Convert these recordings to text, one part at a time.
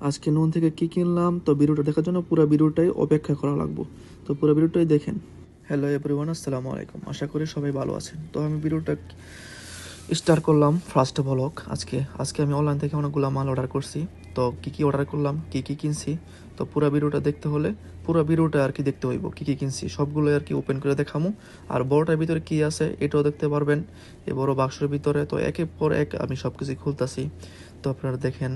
আজকে নুন থেকে কি কিনলাম, তো ভিডিওটা দেখার জন্য পুরো ভিডিওটাই অপেক্ষা করা লাগবে। তো পুরো ভিডিওটাই দেখেন। হ্যালো এভরিওয়ান, আসসালামু আলাইকুম। আশা করি সবাই ভালো আছেন। তো আমি ভিডিওটা স্টার্ট করলাম ফার্স্ট ব্লগ। আজকে আমি অনলাইন থেকে অনেকগুলো মাল অর্ডার করছি। তো কি অর্ডার করলাম, কি কিনছি, তো পুরো ভিডিওটা দেখতে হলে পুরো ভিডিওটা আর কি দেখতে হইব। কি কিনছি সবগুলো আর কি ওপেন করে দেখামু। আর বড়টার ভিতরে কি আছে এটাও দেখতে পারবেন, এই বড় বাক্সের ভিতরে। তো একের পর এক আমি সব কিছু খুলতাছি, তো আপনারা দেখেন।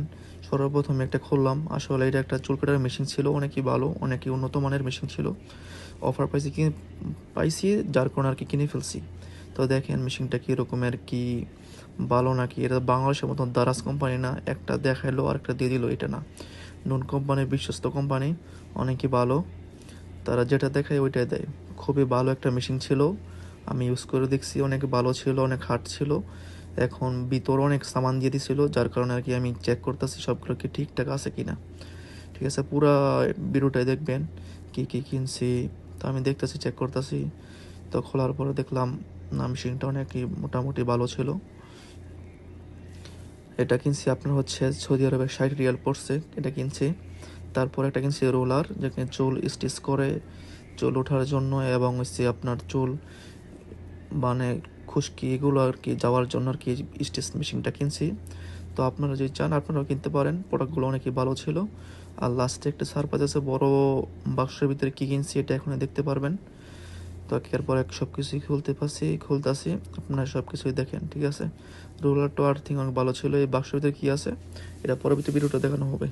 সর্বপ্রথমে একটা খুললাম, আসলে এটা একটা চুল কাটার মেশিন ছিল, অনেকই ভালো, অনেকই উন্নত মানের মেশিন ছিল। অফার পাইছি যার কারণে আর কি কিনে ফেলছি। তো দেখেন মেশিনটা কীরকমের, কি ভালো নাকি। এটা বাংলাদেশের মতন দারাজ কোম্পানি না, একটা দেখাইলো আর একটা দিয়ে দিল, এটা না। নুন কোম্পানির বিশ্বস্ত কোম্পানি, অনেকই ভালো। তারা যেটা দেখায় ওইটাই দেয়। খুবই ভালো একটা মেশিন ছিল, আমি ইউজ করে দেখছি, অনেক ভালো ছিল, অনেক হার্ড ছিল। এখন ভিতর অনেক সামান দিয়ে দিছিল, যার কারণে আর কি আমি চেক করতেছি সবগুলো কি ঠিকঠাক আছে কিনা। ঠিক আছে, পুরা ভিডিওটাই দেখবেন কি কিনছি। তো আমি দেখতেছি, চেক করতেছি। তো খোলার পরে দেখলাম না, মেশিনটা অনেকই মোটামুটি ভালো ছিল। এটা কিনছি আপনার হচ্ছে সৌদি আরবে 60 রিয়াল পড়ছে, এটা কিনছি। তারপর একটা কিনছি রোলার, যেখানে চুল স্টিচ করে, চুল ওঠার জন্য, এবং হচ্ছে আপনার চুল মানে খুশকি এগুলো আর কি যাওয়ার জন্য আর কি স্টিচ মেশিনটা কিনছি। তো আপনারা যদি চান আপনারাও কিনতে পারেন, প্রোডাক্টগুলো অনেকই ভালো ছিল। আর লাস্টে একটা সারপ্রাইজ আছে, বড় বাক্সের ভিতরে কী কিনছি এটা এখনই দেখতে পারবেন। তো একের পর এক সব কিছুই খুলতেছি, আপনারা সব কিছুই দেখেন। ঠিক আছে, রোলার তো আর্থিং অনেক ভালো ছিল। এই বাক্সের ভিতরে কী আছে এটা পরবর্তী ভিডিওটা দেখানো হবে।